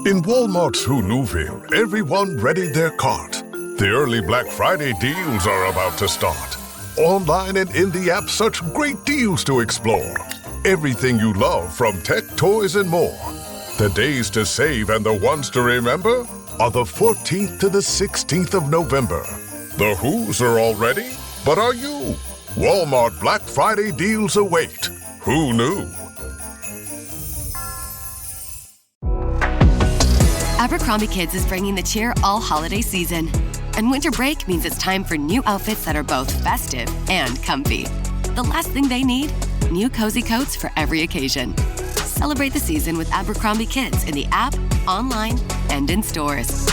In Walmart's Hoonuville, everyone readied their cart. The early Black Friday deals are about to start. Online and in the app, such great deals to explore. Everything you love from tech, toys, and more. The days to save and the ones to remember are the 14th to the 16th of November. The Who's are all ready, but are you? Walmart Black Friday deals await. Who knew? Abercrombie Kids is bringing the cheer all holiday season. And winter break means it's time for new outfits that are both festive and comfy. The last thing they need? New cozy coats for every occasion. Celebrate the season with Abercrombie Kids in the app, online, and in stores.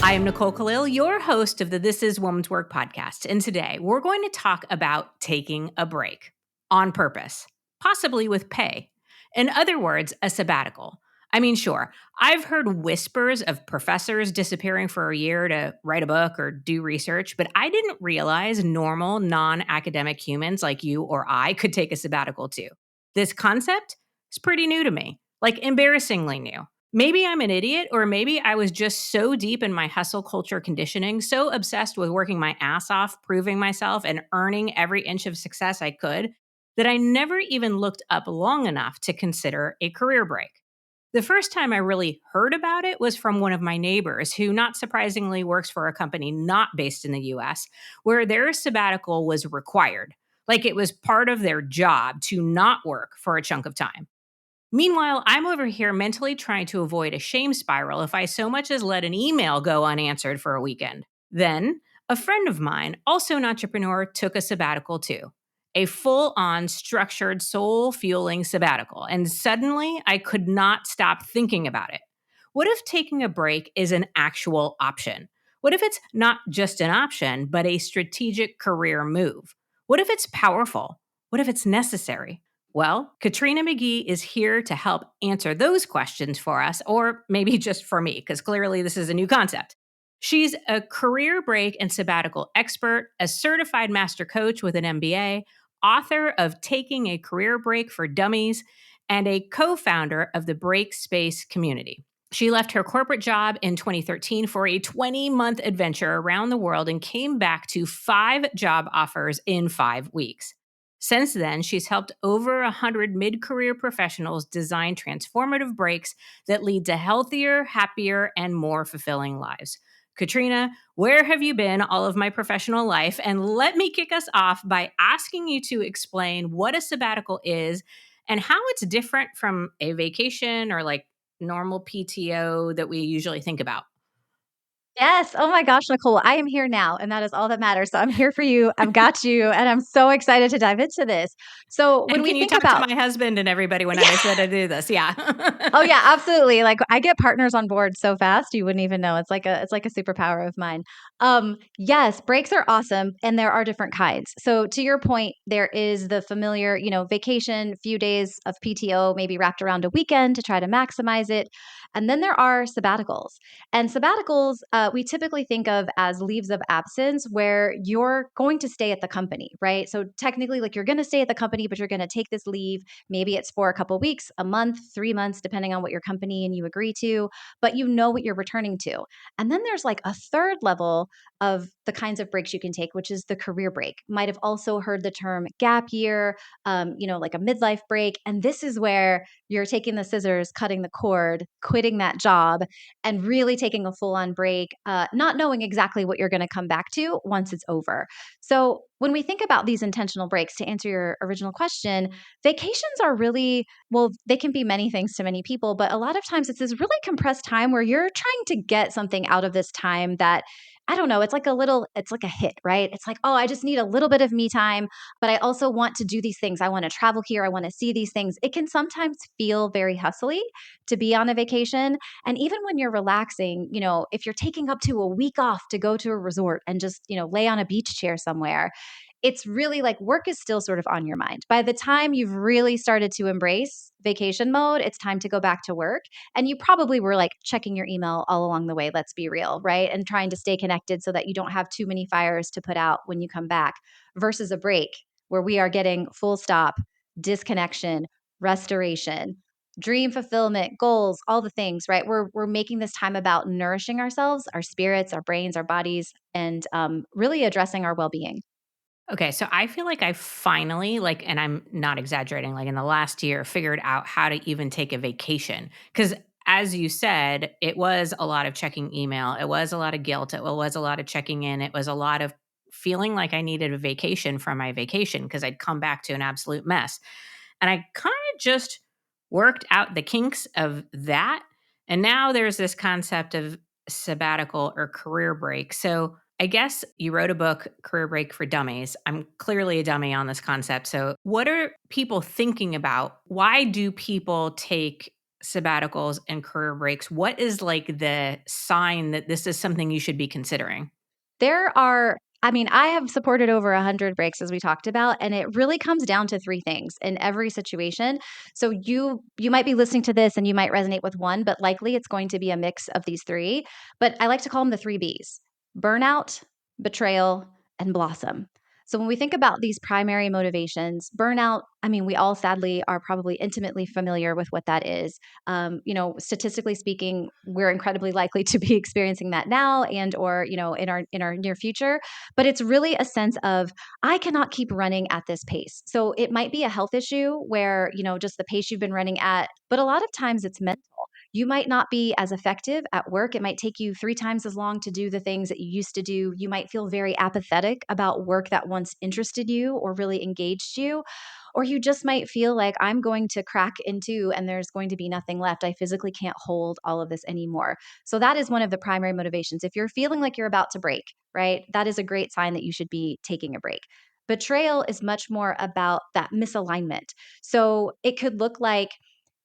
I am Nicole Khalil, your host of the This Is Woman's Work podcast. And today we're going to talk about taking a break on purpose, possibly with pay. In other words, a sabbatical. I mean, sure, I've heard whispers of professors disappearing for a year to write a book or do research, but I didn't realize normal, non-academic humans like you or I could take a sabbatical too. This concept is pretty new to me, like embarrassingly new. Maybe I'm an idiot, or maybe I was just so deep in my hustle culture conditioning, so obsessed with working my ass off, proving myself, and earning every inch of success I could, that I never even looked up long enough to consider a career break. The first time I really heard about it was from one of my neighbors, who not surprisingly works for a company not based in the US, where their sabbatical was required. Like it was part of their job to not work for a chunk of time. Meanwhile, I'm over here mentally trying to avoid a shame spiral if I so much as let an email go unanswered for a weekend. Then, a friend of mine, also an entrepreneur, took a sabbatical too. A full-on, structured, soul-fueling sabbatical. And suddenly, I could not stop thinking about it. What if taking a break is an actual option? What if it's not just an option, but a strategic career move? What if it's powerful? What if it's necessary? Well, Katrina McGhee is here to help answer those questions for us, or maybe just for me, because clearly this is a new concept. She's a career break and sabbatical expert, a certified master coach with an MBA, author of Taking a Career Break for Dummies, and a co-founder of the Break Space community. She left her corporate job in 2013 for a 20-month adventure around the world and came back to 5 job offers in 5 weeks. Since then, she's helped over 100 mid-career professionals design transformative breaks that lead to healthier, happier, and more fulfilling lives. Katrina, where have you been all of my professional life? And let me kick us off by asking you to explain what a sabbatical is and how it's different from a vacation or like normal PTO that we usually think about. Yes. Oh my gosh, Nicole, I am here now, and that is all that matters. So I'm here for you. I've got you, and I'm so excited to dive into this. So when And we can you think talk to about my husband and everybody when I said to do this? Yeah. Oh yeah, absolutely. Like I get partners on board so fast you wouldn't even know. It's like a superpower of mine. Yes, breaks are awesome and there are different kinds. So to your point, there is the familiar, vacation, few days of PTO maybe wrapped around a weekend to try to maximize it. And then there are sabbaticals. And sabbaticals, we typically think of as leaves of absence where you're going to stay at the company, right? So technically, like you're going to stay at the company, but you're going to take this leave. Maybe it's for a couple weeks, a month, 3 months, depending on what your company and you agree to, but you know what you're returning to. And then there's like a third level of the kinds of breaks you can take, which is the career break. Might have also heard the term gap year, like a midlife break. And this is where you're taking the scissors, cutting the cord, quitting that job, and really taking a full on break, not knowing exactly what you're going to come back to once it's over. So when we think about these intentional breaks, to answer your original question, vacations are really, well, they can be many things to many people, but a lot of times it's this really compressed time where you're trying to get something out of this time that, I don't know, it's like a hit, right? It's like, oh, I just need a little bit of me time, but I also want to do these things. I want to travel here. I want to see these things. It can sometimes feel very hustly to be on a vacation. And even when you're relaxing, if you're taking up to a week off to go to a resort and just, lay on a beach chair somewhere, it's really like work is still sort of on your mind. By the time you've really started to embrace vacation mode, it's time to go back to work. And you probably were like checking your email all along the way, let's be real, right? And trying to stay connected so that you don't have too many fires to put out when you come back versus a break where we are getting full stop, disconnection, restoration, dream fulfillment, goals, all the things, right? We're making this time about nourishing ourselves, our spirits, our brains, our bodies, and really addressing our well-being. Okay, so I feel like I finally, like, and I'm not exaggerating, like in the last year, figured out how to even take a vacation. Because as you said, it was a lot of checking email, it was a lot of guilt, it was a lot of checking in, it was a lot of feeling like I needed a vacation from my vacation because I'd come back to an absolute mess. And I kind of just worked out the kinks of that. And now there's this concept of sabbatical or career break. So I guess you wrote a book, Career Break for Dummies. I'm clearly a dummy on this concept. So, what are people thinking about? Why do people take sabbaticals and career breaks? What is like the sign that this is something you should be considering? There are I mean, I have supported over 100 breaks as we talked about, and it really comes down to 3 things in every situation. So you might be listening to this and you might resonate with one, but likely it's going to be a mix of these 3. But I like to call them the 3 Bs: burnout, betrayal, and blossom. So when we think about these primary motivations, burnout, I mean, we all sadly are probably intimately familiar with what that is. Statistically speaking, we're incredibly likely to be experiencing that now and or in our near future. But it's really a sense of I cannot keep running at this pace. So it might be a health issue where just the pace you've been running at, but a lot of times it's mental. You might not be as effective at work. It might take you 3 times as long to do the things that you used to do. You might feel very apathetic about work that once interested you or really engaged you. Or you just might feel like I'm going to crack into and there's going to be nothing left. I physically can't hold all of this anymore. So that is one of the primary motivations. If you're feeling like you're about to break, right, that is a great sign that you should be taking a break. Betrayal is much more about that misalignment. So it could look like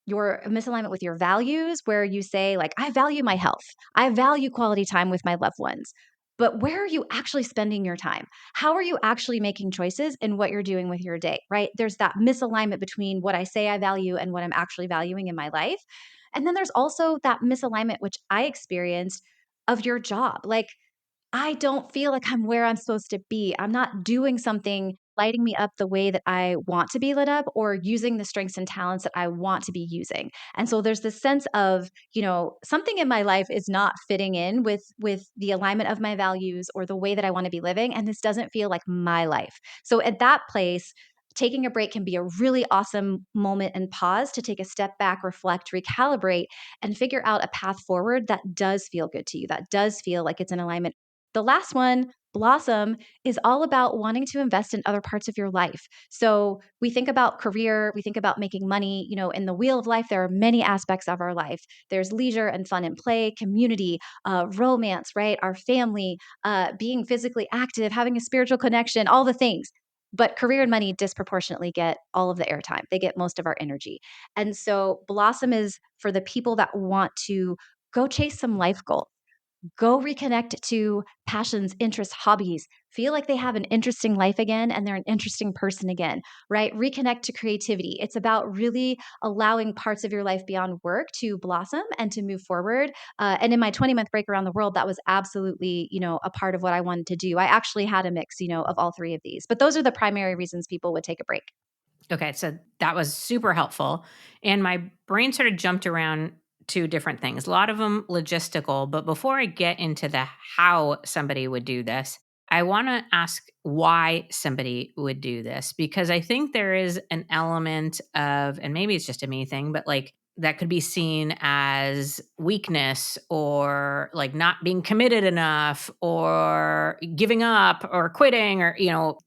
your misalignment with your values, where you say, like, I value my health, I value quality time with my loved ones. But where are you actually spending your time? How are you actually making choices in what you're doing with your day, right? There's that misalignment between what I say I value and what I'm actually valuing in my life. And then there's also that misalignment, which I experienced, of your job. Like, I don't feel like I'm where I'm supposed to be. I'm not doing something lighting me up the way that I want to be lit up or using the strengths and talents that I want to be using. And so there's this sense of, something in my life is not fitting in with the alignment of my values or the way that I want to be living, and this doesn't feel like my life. So at that place, taking a break can be a really awesome moment and pause to take a step back, reflect, recalibrate, and figure out a path forward that does feel good to you, that does feel like it's in alignment. The last one, Blossom, is all about wanting to invest in other parts of your life. So we think about career, we think about making money. In the wheel of life, there are many aspects of our life. There's leisure and fun and play, community, romance, right? Our family, being physically active, having a spiritual connection, all the things. But career and money disproportionately get all of the airtime. They get most of our energy. And so Blossom is for the people that want to go chase some life goals, go reconnect to passions, interests, hobbies, feel like they have an interesting life again and they're an interesting person again, right? Reconnect to creativity. It's about really allowing parts of your life beyond work to blossom and to move forward. And in my 20-month break around the world, that was absolutely, a part of what I wanted to do. I actually had a mix, of all 3 of these, but those are the primary reasons people would take a break. Okay, so that was super helpful. And my brain sort of jumped around to different things, a lot of them logistical. But before I get into the how somebody would do this, I want to ask why somebody would do this, because I think there is an element of, and maybe it's just a me thing, but like that could be seen as weakness or like not being committed enough or giving up or quitting or,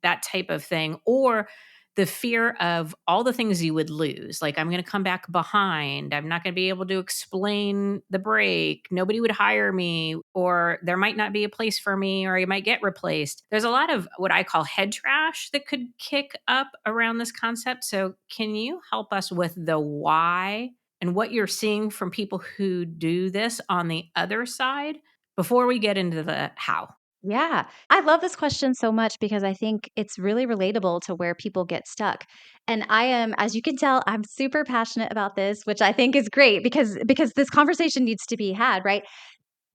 that type of thing. Or the fear of all the things you would lose. Like, I'm going to come back behind. I'm not going to be able to explain the break. Nobody would hire me, or there might not be a place for me, or you might get replaced. There's a lot of what I call head trash that could kick up around this concept. So, can you help us with the why and what you're seeing from people who do this on the other side before we get into the how? Yeah. I love this question so much because I think it's really relatable to where people get stuck. And I am, as you can tell, I'm super passionate about this, which I think is great because this conversation needs to be had, right?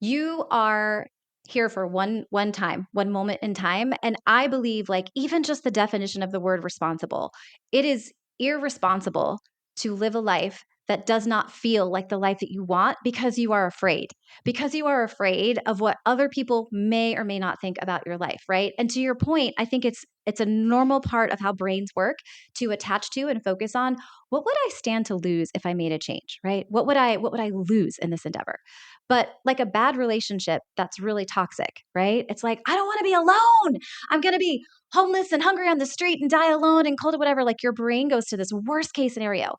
You are here for one time, one moment in time, and I believe like even just the definition of the word responsible, it is irresponsible to live a life that does not feel like the life that you want because you are afraid. Because you are afraid of what other people may or may not think about your life, right? And to your point, I think it's a normal part of how brains work to attach to and focus on what would I stand to lose if I made a change, right? What would I lose in this endeavor? But like a bad relationship that's really toxic, right? It's like, I don't want to be alone. I'm going to be homeless and hungry on the street and die alone and cold or whatever. Like your brain goes to this worst case scenario,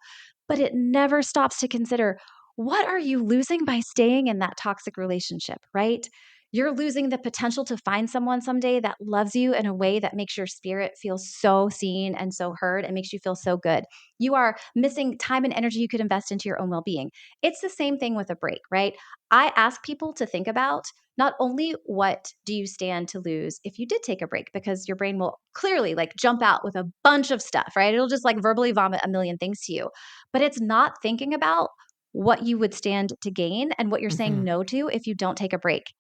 but it never stops to consider what are you losing by staying in that toxic relationship, right? You're losing the potential to find someone someday that loves you in a way that makes your spirit feel so seen and so heard and makes you feel so good. You are missing time and energy you could invest into your own well being. It's the same thing with a break, right? I ask people to think about not only what do you stand to lose if you did take a break, because your brain will clearly like jump out with a bunch of stuff, right? It'll just like verbally vomit a million things to you, but it's not thinking about what you would stand to gain and what you're saying Mhm. no to if you don't take a break.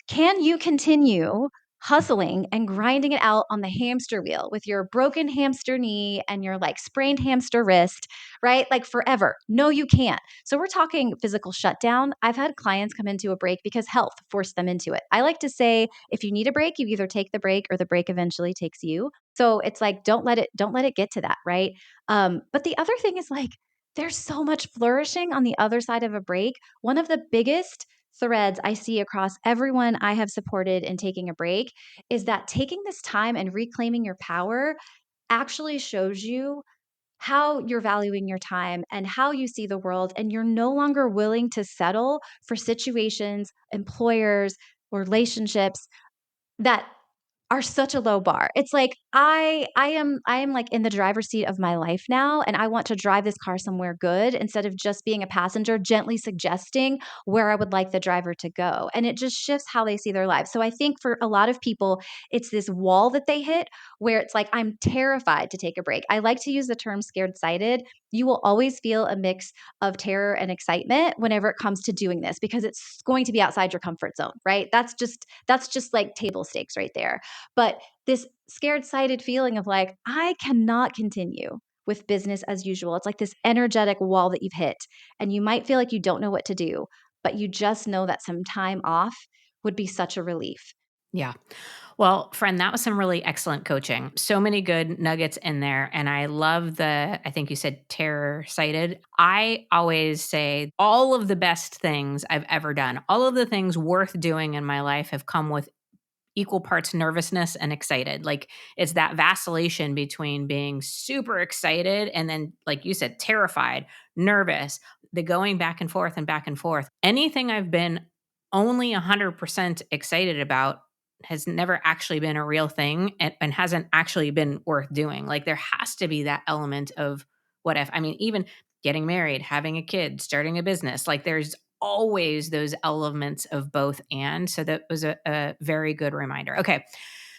Can you continue hustling and grinding it out on the hamster wheel with your broken hamster knee and your like sprained hamster wrist, right? Like forever? No, you can't. So we're talking physical shutdown. I've had clients come into a break because health forced them into it. I like to say if you need a break, you either take the break or the break eventually takes you. So it's like don't let it get to that, right? But the other thing is like there's so much flourishing on the other side of a break. One of the biggest threads I see across everyone I have supported in taking a break is that taking this time and reclaiming your power actually shows you how you're valuing your time and how you see the world. And you're no longer willing to settle for situations, employers, relationships that are such a low bar. It's like I am like in the driver's seat of my life now and I want to drive this car somewhere good instead of just being a passenger gently suggesting where I would like the driver to go. And it just shifts how they see their lives. So I think for a lot of people it's this wall that they hit where it's like I'm terrified to take a break. I like to use the term scared sighted. You will always feel a mix of terror and excitement whenever it comes to doing this because it's going to be outside your comfort zone, right? That's just like table stakes right there. But this scared sighted feeling of like, I cannot continue with business as usual. It's like this energetic wall that you've hit, and you might feel like you don't know what to do, but you just know that some time off would be such a relief. Yeah. Well, friend, that was some really excellent coaching. So many good nuggets in there. And I love I think you said terror sighted. I always say all of the best things I've ever done, all of the things worth doing in my life have come with equal parts nervousness and excited. Like it's that vacillation between being super excited and then, like you said, terrified, nervous, the going back and forth and back and forth. Anything I've been only 100% excited about has never actually been a real thing and hasn't actually been worth doing. Like there has to be that element of what if. I mean, even getting married, having a kid, starting a business, like there's always those elements of both and. So that was a very good reminder. Okay.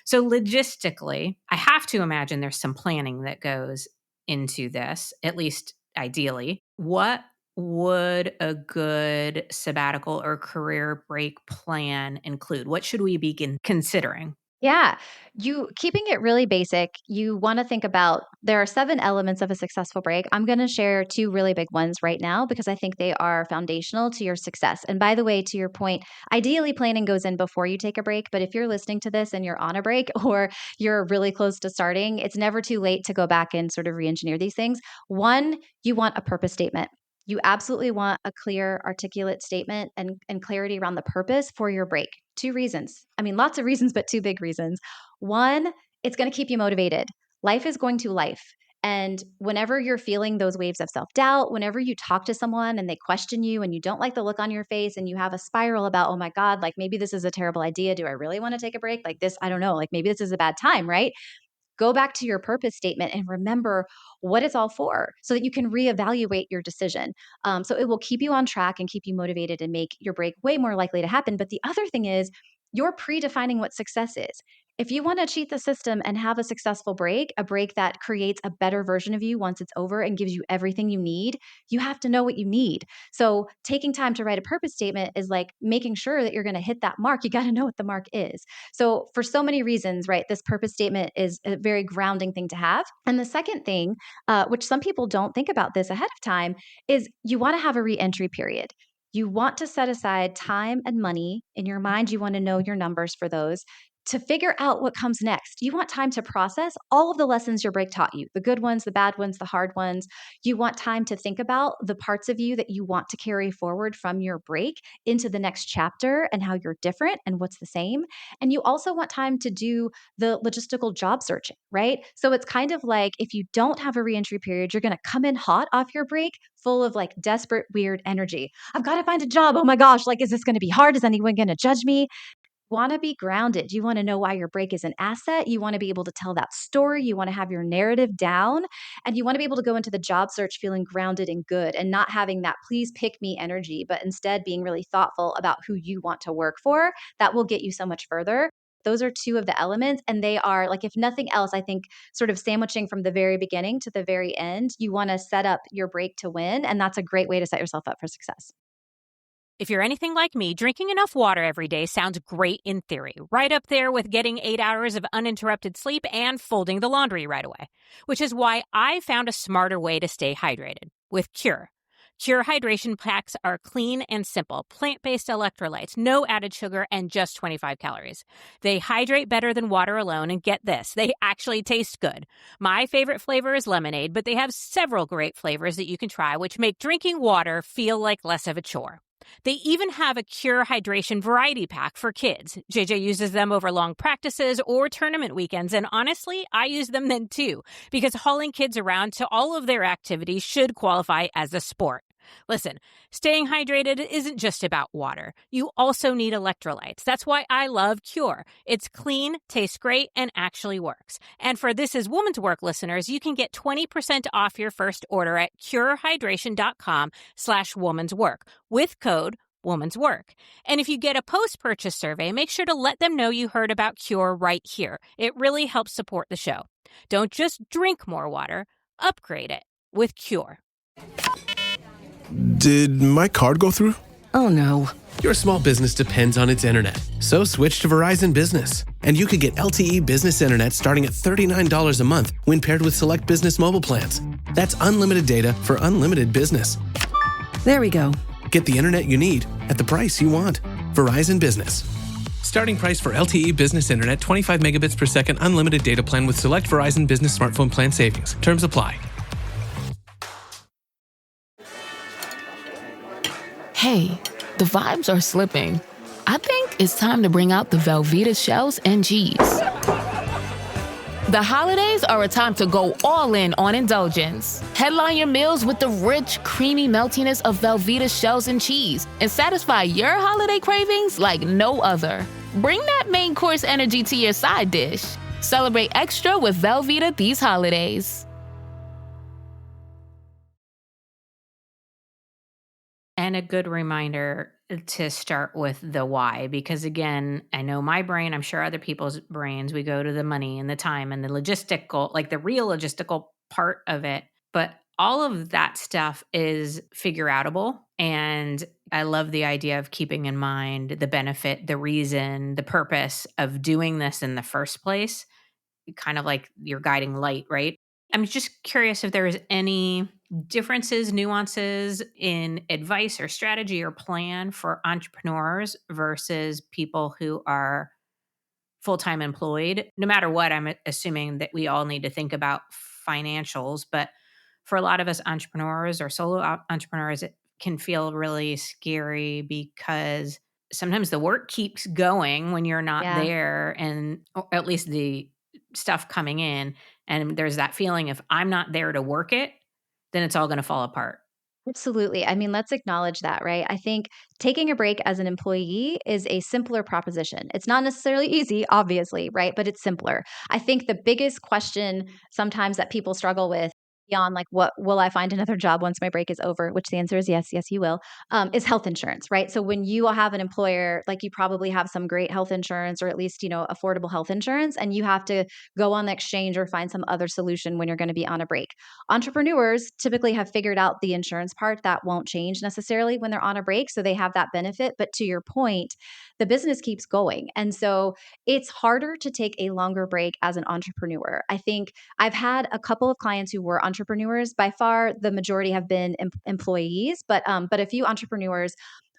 So logistically, I have to imagine there's some planning that goes into this, at least ideally. What would a good sabbatical or career break plan include? What should we begin considering? Yeah. You keeping it really basic, you want to think about there are 7 elements of a successful break. I'm going to share 2 really big ones right now because I think they are foundational to your success. And by the way, to your point, ideally planning goes in before you take a break, but if you're listening to this and you're on a break or you're really close to starting, it's never too late to go back and sort of re-engineer these things. One, you want a purpose statement. You absolutely want a clear, articulate statement and clarity around the purpose for your break. 2 reasons. I mean, lots of reasons, but 2 big reasons. One, it's going to keep you motivated. Life is going to life. And whenever you're feeling those waves of self doubt, whenever you talk to someone and they question you and you don't like the look on your face and you have a spiral about, oh my God, like maybe this is a terrible idea. Do I really want to take a break? Like this, I don't know. Like maybe this is a bad time, right? Go back to your purpose statement and remember what it's all for so that you can reevaluate your decision. So it will keep you on track and keep you motivated and make your break way more likely to happen. But the other thing is, you're predefining what success is. If you want to cheat the system and have a successful break, a break that creates a better version of you once it's over and gives you everything you need, you have to know what you need. So, taking time to write a purpose statement is like making sure that you're going to hit that mark. You got to know what the mark is. So, for so many reasons, right, this purpose statement is a very grounding thing to have. And the second thing, which some people don't think about this ahead of time, is you want to have a re-entry period. You want to set aside time and money in your mind. You want to know your numbers for those to figure out what comes next. You want time to process all of the lessons your break taught you, the good ones, the bad ones, the hard ones. You want time to think about the parts of you that you want to carry forward from your break into the next chapter and how you're different and what's the same. And you also want time to do the logistical job searching, right? So it's kind of like if you don't have a reentry period, you're going to come in hot off your break, full of like desperate, weird energy. I've got to find a job. Oh my gosh, like, is this going to be hard? Is anyone going to judge me? Want to be grounded. You want to know why your break is an asset. You want to be able to tell that story. You want to have your narrative down. And you want to be able to go into the job search feeling grounded and good and not having that please pick me energy, but instead being really thoughtful about who you want to work for. That will get you so much further. Those are two of the elements. And they are like, if nothing else, I think sort of sandwiching from the very beginning to the very end, you want to set up your break to win. And that's a great way to set yourself up for success. If you're anything like me, drinking enough water every day sounds great in theory, right up there with getting 8 hours of uninterrupted sleep and folding the laundry right away. Which is why I found a smarter way to stay hydrated with Cure. Cure hydration packs are clean and simple, plant-based electrolytes, no added sugar, and just 25 calories. They hydrate better than water alone, and get this, they actually taste good. My favorite flavor is lemonade, but they have several great flavors that you can try, which make drinking water feel like less of a chore. They even have a Cure Hydration variety pack for kids. JJ uses them over long practices or tournament weekends, and honestly, I use them then too, because hauling kids around to all of their activities should qualify as a sport. Listen, staying hydrated isn't just about water. You also need electrolytes. That's why I love Cure. It's clean, tastes great, and actually works. And for This Is Woman's Work listeners, you can get 20% off your first order at curehydration.com/woman's work with code Woman's Work. And if you get a post-purchase survey, make sure to let them know you heard about Cure right here. It really helps support the show. Don't just drink more water, upgrade it with Cure. Did my card go through? Oh no. Your small business depends on its internet, so switch to Verizon Business. And you could get LTE business internet starting at $39 a month when paired with select business mobile plans. That's unlimited data for unlimited business. There we go. Get the internet you need at the price you want. Verizon Business. Starting price for LTE business internet, 25 megabits per second unlimited data plan with select Verizon Business smartphone plan savings. Terms apply. Hey, the vibes are slipping. I think it's time to bring out the Velveeta shells and cheese. The holidays are a time to go all in on indulgence. Headline your meals with the rich, creamy meltiness of Velveeta shells and cheese and satisfy your holiday cravings like no other. Bring that main course energy to your side dish. Celebrate extra with Velveeta these holidays. And a good reminder to start with the why, because again, I know my brain, I'm sure other people's brains, we go to the money and the time and the logistical, like the real logistical part of it. But all of that stuff is figure outable. And I love the idea of keeping in mind the benefit, the reason, the purpose of doing this in the first place, kind of like your guiding light, right? I'm just curious if there is any differences, nuances in advice or strategy or plan for entrepreneurs versus people who are full-time employed. No matter what, I'm assuming that we all need to think about financials, but for a lot of us entrepreneurs or solo entrepreneurs, it can feel really scary because sometimes the work keeps going when you're not there, and or at least the stuff coming in. And there's that feeling if I'm not there to work it, then it's all going to fall apart. Absolutely. I mean, let's acknowledge that, right? I think taking a break as an employee is a simpler proposition. It's not necessarily easy, obviously, right? But it's simpler. I think the biggest question sometimes that people struggle with, beyond like, what will I find another job once my break is over? Which the answer is yes, yes, you will, is health insurance, right? So when you have an employer, like you probably have some great health insurance or at least, affordable health insurance, and you have to go on the exchange or find some other solution when you're going to be on a break. Entrepreneurs typically have figured out the insurance part that won't change necessarily when they're on a break. So they have that benefit. But to your point, the business keeps going. And so it's harder to take a longer break as an entrepreneur. I think I've had a couple of clients who were entrepreneurs. By far, the majority have been employees, but a few entrepreneurs.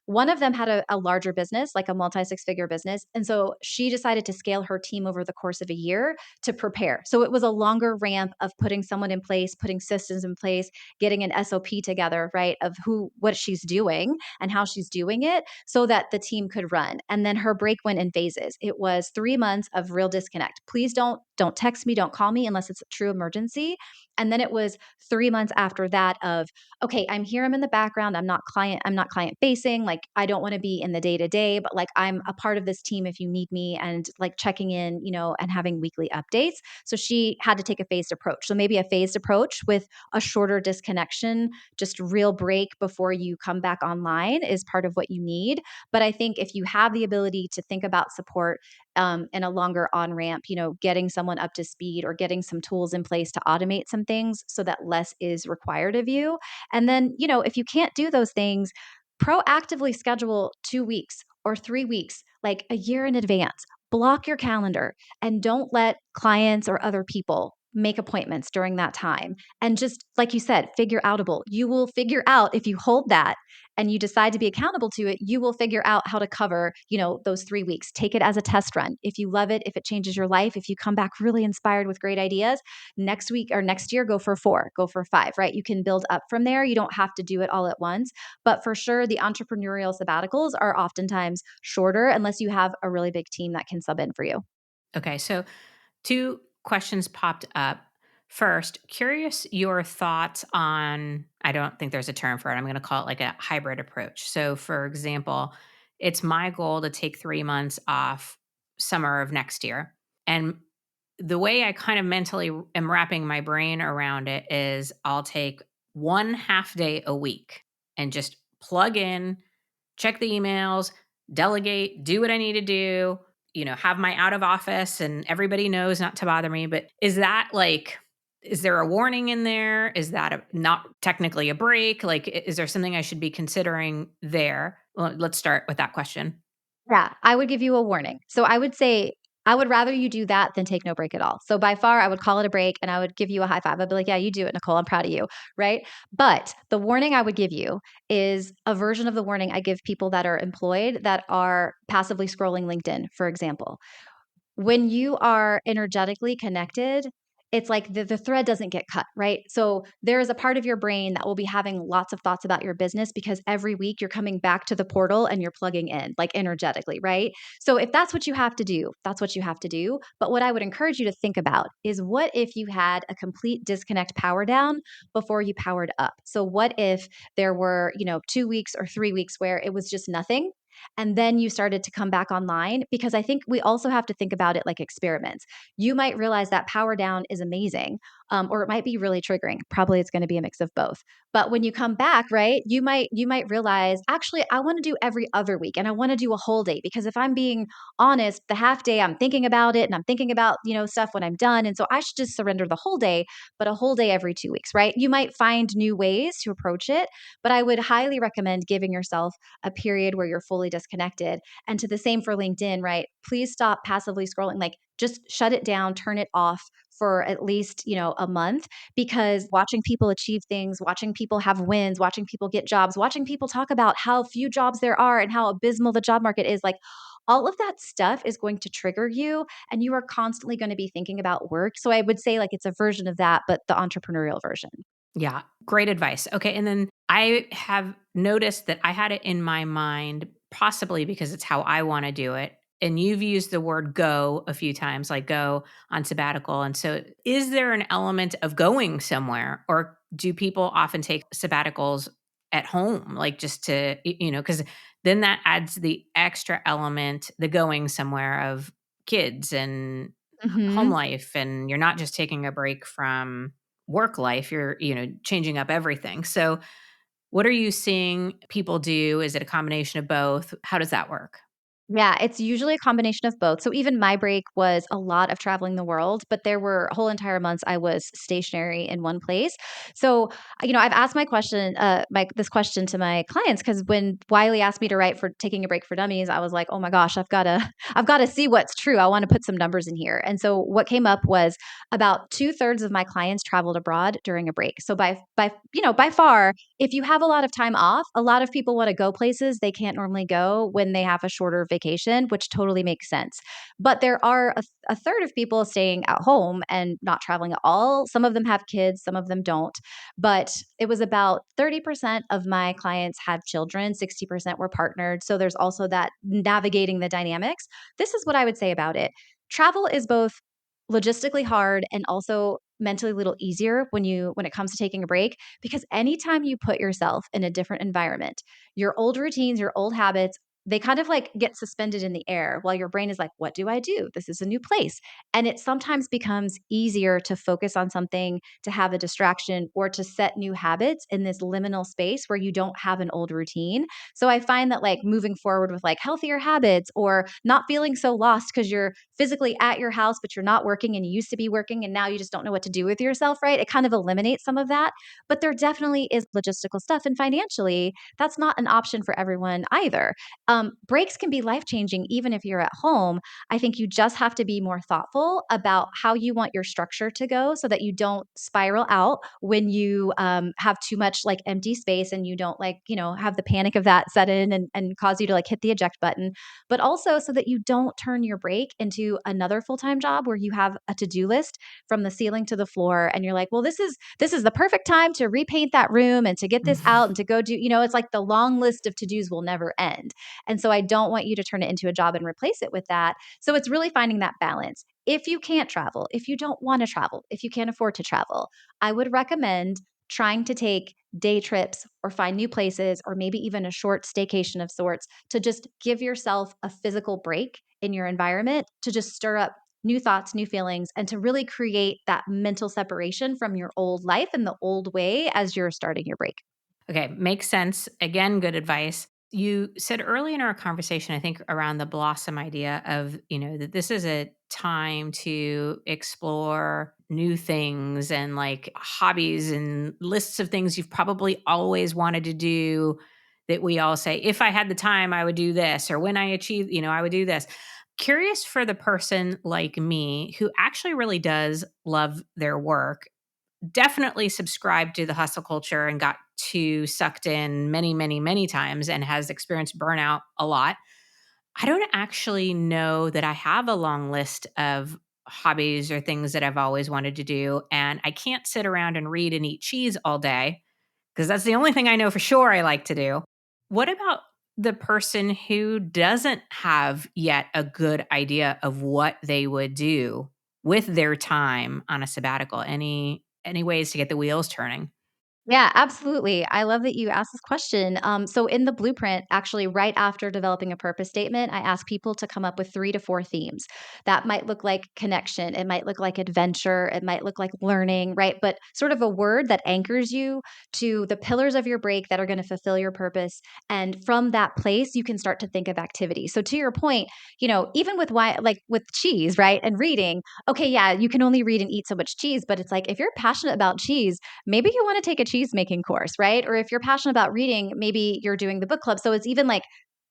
One of them had a larger business, like a multi six figure business. And so she decided to scale her team over the course of a year to prepare. So it was a longer ramp of putting someone in place, putting systems in place, getting an SOP together, right? Of what she's doing and how she's doing it so that the team could run. And then her break went in phases. It was 3 months of real disconnect. Please don't text me, don't call me unless it's a true emergency. And then it was 3 months after that of, okay, I'm here, I'm in the background, I'm not client facing. Like I don't want to be in the day to day, but like I'm a part of this team if you need me, and like checking in, and having weekly updates. So she had to take a phased approach. So maybe a phased approach with a shorter disconnection, just real break before you come back online is part of what you need. But I think if you have the ability to think about support and a longer on ramp, getting someone up to speed or getting some tools in place to automate some things so that less is required of you. And then, if you can't do those things, proactively schedule 2 weeks or 3 weeks, like a year in advance. Block your calendar and don't let clients or other people make appointments during that time. And just like you said, figure outable. You will figure out if you hold that and you decide to be accountable to it, you will figure out how to cover, those 3 weeks. Take it as a test run. If you love it, if it changes your life, if you come back really inspired with great ideas, next week or next year, go for 4, go for 5, right? You can build up from there. You don't have to do it all at once. But for sure, the entrepreneurial sabbaticals are oftentimes shorter unless you have a really big team that can sub in for you. Okay, so 2 questions popped up. First, curious your thoughts on, I don't think there's a term for it. I'm going to call it like a hybrid approach. So, for example, it's my goal to take 3 months off summer of next year. And the way I kind of mentally am wrapping my brain around it is I'll take 1 half day a week and just plug in, check the emails, delegate, do what I need to do, have my out of office and everybody knows not to bother me. But is there a warning in there? Is that not technically a break? Like, is there something I should be considering there? Well, let's start with that question. Yeah, I would give you a warning. So I would say I would rather you do that than take no break at all. So by far, I would call it a break and I would give you a high five. I'd be like, yeah, you do it, Nicole. I'm proud of you. Right. But the warning I would give you is a version of the warning I give people that are employed that are passively scrolling LinkedIn, for example. When you are energetically connected, it's like the thread doesn't get cut, right? So there is a part of your brain that will be having lots of thoughts about your business because every week you're coming back to the portal and you're plugging in like energetically, right? So if that's what you have to do, that's what you have to do. But what I would encourage you to think about is what if you had a complete disconnect power down before you powered up? So what if there were, 2 weeks or 3 weeks where it was just nothing? And then you started to come back online, because I think we also have to think about it like experiments. You might realize that power down is amazing, or it might be really triggering. Probably it's going to be a mix of both. But when you come back, right, you might realize, actually I want to do every other week and I want to do a whole day, because if I'm being honest, the half day I'm thinking about it and I'm thinking about, stuff when I'm done. And so I should just surrender the whole day, but a whole day every 2 weeks, right? You might find new ways to approach it, but I would highly recommend giving yourself a period where you're fully disconnected. And to the same for LinkedIn, right? Please stop passively scrolling. Like just shut it down, turn it off for at least, a month, because watching people achieve things, watching people have wins, watching people get jobs, watching people talk about how few jobs there are and how abysmal the job market is, like all of that stuff is going to trigger you and you are constantly going to be thinking about work. So I would say like it's a version of that, but the entrepreneurial version. Yeah, great advice. Okay, and then I have noticed that I had it in my mind, possibly because it's how I want to do it. And you've used the word go a few times, like go on sabbatical. And so, is there an element of going somewhere, or do people often take sabbaticals at home, like just to, because then that adds the extra element, the going somewhere of kids and home Mhm. life. And you're not just taking a break from work life, you're, changing up everything. So what are you seeing people do? Is it a combination of both? How does that work? Yeah, it's usually a combination of both. So even my break was a lot of traveling the world, but there were whole entire months I was stationary in one place. So, I've asked this question to my clients because when Wiley asked me to write for taking a break for dummies, I was like, oh my gosh, I've got to, I've got to see what's true. I want to put some numbers in here. And so what came up was about 2/3 of my clients traveled abroad during a break. So by far, if you have a lot of time off, a lot of people want to go places they can't normally go when they have a shorter vacation, which totally makes sense. But there are a third of people staying at home and not traveling at all. Some of them have kids, some of them don't. But it was about 30% of my clients had children, 60% were partnered. So there's also that navigating the dynamics. This is what I would say about it. Travel is both logistically hard and also mentally a little easier when it comes to taking a break because anytime you put yourself in a different environment, your old routines, your old habits, they kind of like get suspended in the air while your brain is like, what do I do? This is a new place. And it sometimes becomes easier to focus on something, to have a distraction, or to set new habits in this liminal space where you don't have an old routine. So I find that like moving forward with like healthier habits or not feeling so lost because you're physically at your house, but you're not working and you used to be working and now you just don't know what to do with yourself, right? It kind of eliminates some of that. But there definitely is logistical stuff. And financially, that's not an option for everyone either. Breaks can be life changing even if you're at home. I think you just have to be more thoughtful about how you want your structure to go so that you don't spiral out when you have too much like empty space and you don't like, have the panic of that set in and cause you to like hit the eject button, but also so that you don't turn your break into another full-time job where you have a to-do list from the ceiling to the floor and you're like, well, this is the perfect time to repaint that room and to get this out and to go do, it's like the long list of to-dos will never end. And so I don't want you to turn it into a job and replace it with that. So it's really finding that balance. If you can't travel, if you don't want to travel, if you can't afford to travel, I would recommend trying to take day trips or find new places or maybe even a short staycation of sorts to just give yourself a physical break in your environment to just stir up new thoughts, new feelings, and to really create that mental separation from your old life and the old way as you're starting your break. Okay, makes sense. Again, good advice. You said early in our conversation, I think around the blossom idea of, that this is a time to explore new things and like hobbies and lists of things you've probably always wanted to do that we all say, if I had the time, I would do this, or when I achieve, I would do this. Curious for the person like me who actually really does love their work, definitely subscribed to the hustle culture and got too sucked in many, many, many times and has experienced burnout a lot. I don't actually know that I have a long list of hobbies or things that I've always wanted to do. And I can't sit around and read and eat cheese all day because that's the only thing I know for sure I like to do. What about the person who doesn't have yet a good idea of what they would do with their time on a sabbatical? Any ways to get the wheels turning? Yeah, absolutely. I love that you asked this question. So, in the blueprint, actually, right after developing a purpose statement, I ask people to come up with 3 to 4 themes. That might look like connection, it might look like adventure, it might look like learning, right? But sort of a word that anchors you to the pillars of your break that are going to fulfill your purpose. And from that place, you can start to think of activity. So, to your point, even with why, like with cheese, right? And reading, okay, yeah, you can only read and eat so much cheese, but it's like if you're passionate about cheese, maybe you want to take a cheese making course, right? Or if you're passionate about reading, maybe you're doing the book club. So it's even like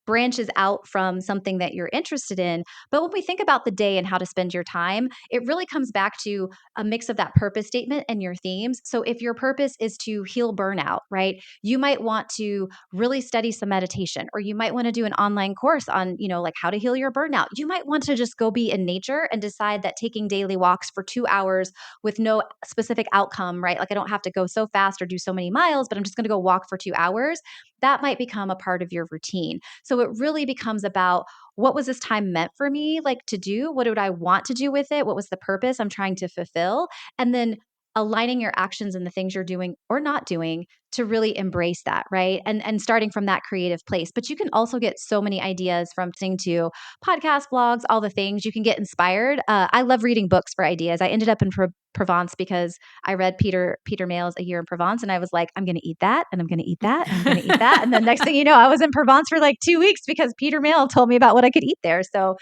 branches out from something that you're interested in. But when we think about the day and how to spend your time, it really comes back to a mix of that purpose statement and your themes. So if your purpose is to heal burnout, right? You might want to really study some meditation, or you might want to do an online course on, like how to heal your burnout. You might want to just go be in nature and decide that taking daily walks for 2 hours with no specific outcome, right? Like I don't have to go so fast or do so many miles, but I'm just going to go walk for 2 hours. That might become a part of your routine. So it really becomes about what was this time meant for me like to do? What did I want to do with it? What was the purpose I'm trying to fulfill? And then aligning your actions and the things you're doing or not doing to really embrace that, right? And starting from that creative place. But you can also get so many ideas from listening to podcasts, blogs, all the things. You can get inspired. I love reading books for ideas. I ended up in Provence because I read Peter Mail's A Year in Provence, and I was like, I'm going to eat that, and I'm going to eat that, and I'm going to eat that. And then next thing you know, I was in Provence for like 2 weeks because Peter Mail told me about what I could eat there. So,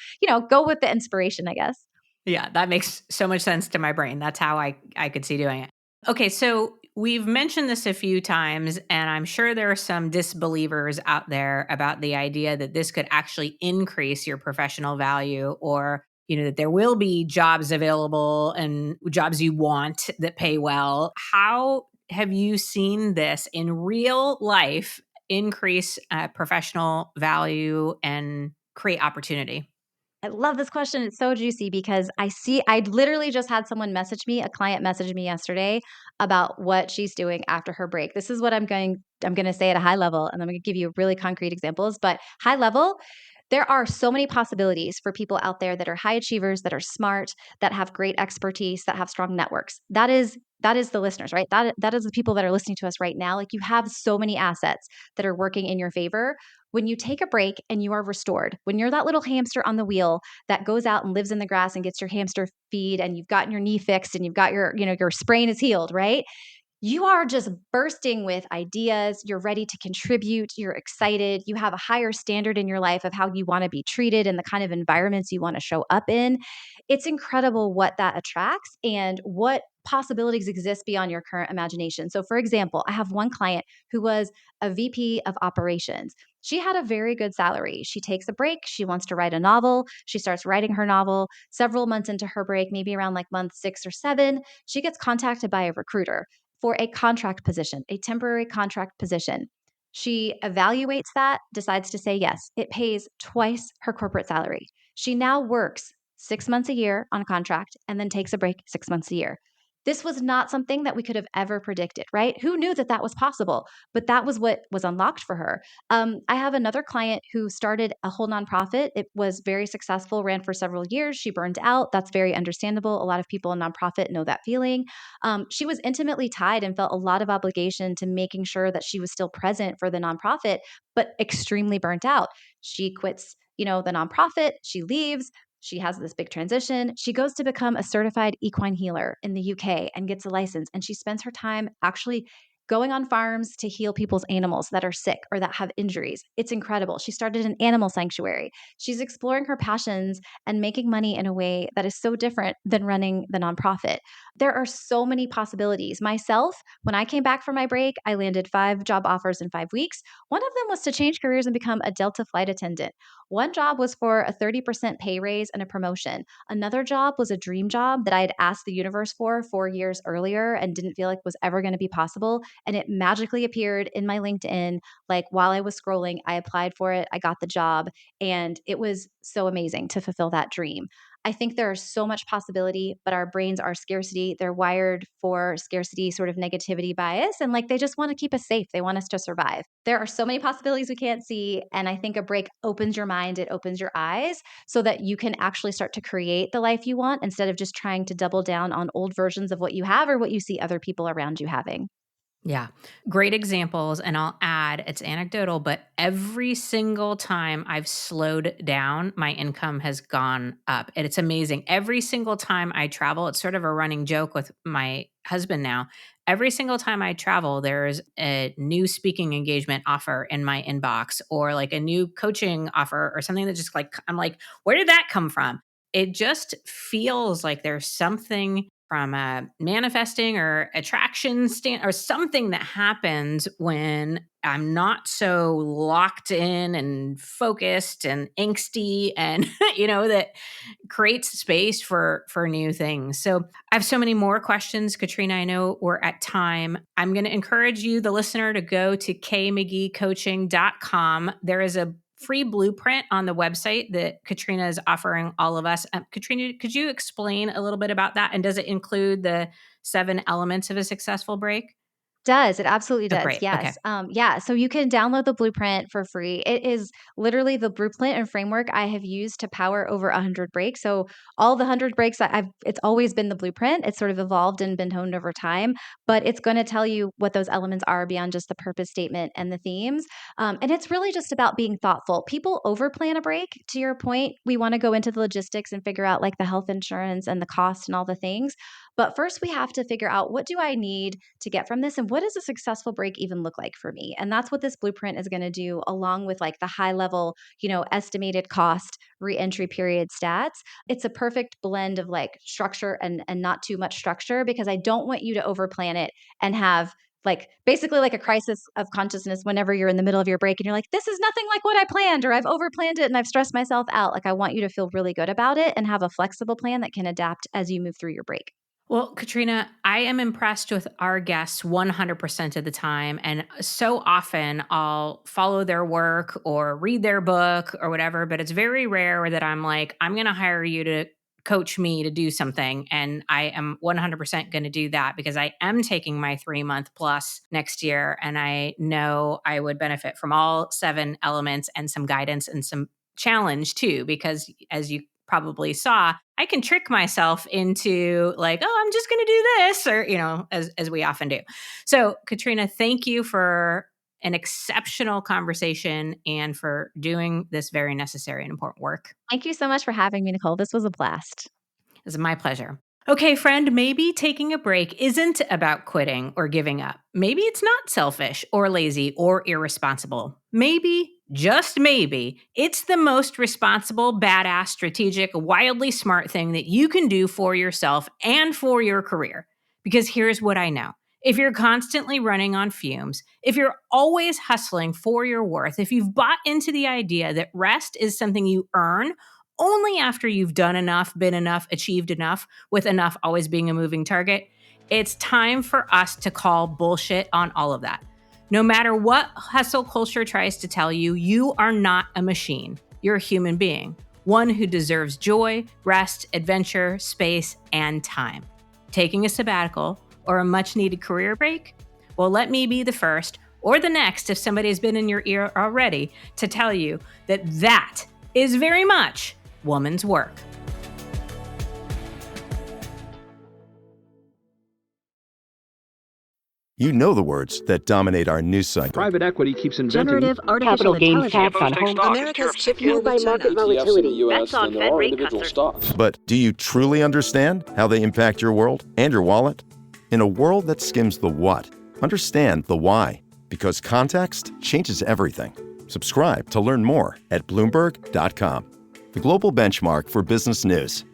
go with the inspiration, I guess. Yeah, that makes so much sense to my brain. That's how I could see doing it. Okay, so we've mentioned this a few times, and I'm sure there are some disbelievers out there about the idea that this could actually increase your professional value, or that there will be jobs available and jobs you want that pay well. How have you seen this in real life increase professional value and create opportunity? I love this question. It's so juicy because I literally just had someone message me, a client messaged me yesterday about what she's doing after her break. This is what I'm going to say at a high level, and I'm going to give you really concrete examples, but high level, there are so many possibilities for people out there that are high achievers, that are smart, that have great expertise, that have strong networks. That is the listeners, right? That is the people that are listening to us right now. Like, you have so many assets that are working in your favor. When you take a break and you are restored, when you're that little hamster on the wheel that goes out and lives in the grass and gets your hamster feed, and you've gotten your knee fixed and you've got your sprain is healed, right? You are just bursting with ideas. You're ready to contribute. You're excited. You have a higher standard in your life of how you want to be treated and the kind of environments you want to show up in. It's incredible what that attracts and what possibilities exist beyond your current imagination. So, for example, I have one client who was a VP of operations. She had a very good salary. She takes a break. She wants to write a novel. She starts writing her novel. Several months into her break, maybe around like month 6 or 7, she gets contacted by a recruiter for a contract position, a temporary contract position. She evaluates that, decides to say yes. It pays twice her corporate salary. She now works 6 months a year on contract and then takes a break 6 months a year. This was not something that we could have ever predicted, right? Who knew that that was possible? But that was what was unlocked for her. I have another client who started a whole nonprofit. It was very successful, ran for several years. She burned out. That's very understandable. A lot of people in nonprofit know that feeling. She was intimately tied and felt a lot of obligation to making sure that she was still present for the nonprofit, but extremely burnt out. She quits, the nonprofit. She leaves. She has this big transition. She goes to become a certified equine healer in the UK and gets a license. And she spends her time actually going on farms to heal people's animals that are sick or that have injuries. It's incredible. She started an animal sanctuary. She's exploring her passions and making money in a way that is so different than running the nonprofit. There are so many possibilities. Myself, when I came back from my break, I landed 5 job offers in 5 weeks. One of them was to change careers and become a Delta flight attendant. One job was for a 30% pay raise and a promotion. Another job was a dream job that I had asked the universe for 4 years earlier and didn't feel like was ever going to be possible. And it magically appeared in my LinkedIn. Like, while I was scrolling, I applied for it, I got the job, and it was so amazing to fulfill that dream. I think there is so much possibility, but our brains are scarcity. They're wired for scarcity, sort of negativity bias, and like they just want to keep us safe. They want us to survive. There are so many possibilities we can't see. And I think a break opens your mind, it opens your eyes so that you can actually start to create the life you want instead of just trying to double down on old versions of what you have or what you see other people around you having. Yeah, great examples. And I'll add, it's anecdotal, but every single time I've slowed down, my income has gone up. And it's amazing. Every single time I travel, it's sort of a running joke with my husband now. Every single time I travel, there's a new speaking engagement offer in my inbox, or like a new coaching offer, or something that just like, I'm like, where did that come from? It just feels like there's something from a manifesting or attraction stand or something that happens when I'm not so locked in and focused and angsty, and that creates space for new things. So I have so many more questions, Katrina. I know we're at time. I'm going to encourage you, the listener, to go to kmcgeecoaching.com. There is a free blueprint on the website that Katrina is offering all of us. Katrina, could you explain a little bit about that? And does it include the 7 elements of a successful break? Does. It absolutely Oh, does. great. Okay. Yes. Yeah. So you can download the blueprint for free. It is literally the blueprint and framework I have used to power over 100 breaks. So all the 100 breaks that it's always been the blueprint. It's sort of evolved and been honed over time, but it's going to tell you what those elements are beyond just the purpose statement and the themes. And it's really just about being thoughtful. People overplan a break. To your point, we want to go into the logistics and figure out like the health insurance and the cost and all the things. But first, we have to figure out, what do I need to get from this, and what does a successful break even look like for me? And that's what this blueprint is going to do, along with like the high level, estimated cost, reentry period stats. It's a perfect blend of like structure and not too much structure, because I don't want you to overplan it and have like basically like a crisis of consciousness whenever you're in the middle of your break and you're like, this is nothing like what I planned, or I've overplanned it and I've stressed myself out. Like, I want you to feel really good about it and have a flexible plan that can adapt as you move through your break. Well, Katrina, I am impressed with our guests 100% of the time. And so often I'll follow their work or read their book or whatever, but it's very rare that I'm like, I'm going to hire you to coach me to do something. And I am 100% going to do that, because I am taking my 3-month plus next year. And I know I would benefit from all 7 elements and some guidance and some challenge too, because as you probably saw, I can trick myself into like, oh, I'm just going to do this, or, as we often do. So, Katrina, thank you for an exceptional conversation and for doing this very necessary and important work. Thank you so much for having me, Nicole. This was a blast. It's my pleasure. Okay, friend, maybe taking a break isn't about quitting or giving up. Maybe it's not selfish or lazy or irresponsible. Maybe, just maybe, it's the most responsible, badass, strategic, wildly smart thing that you can do for yourself and for your career. Because here's what I know. If you're constantly running on fumes, if you're always hustling for your worth, if you've bought into the idea that rest is something you earn only after you've done enough, been enough, achieved enough, with enough always being a moving target, it's time for us to call bullshit on all of that. No matter what hustle culture tries to tell you, you are not a machine. You're a human being, one who deserves joy, rest, adventure, space, and time. Taking a sabbatical or a much-needed career break? Well, let me be the first, or the next if somebody's been in your ear already, to tell you that that is very much woman's work. You know the words that dominate our news cycle. Private equity keeps inventing generative artificial intelligence. tax on home. America's fueled by market volatility. Bets on Fed rate cuts. Stocks. But do you truly understand how they impact your world and your wallet? In a world that skims the what, understand the why. Because context changes everything. Subscribe to learn more at Bloomberg.com, the global benchmark for business news.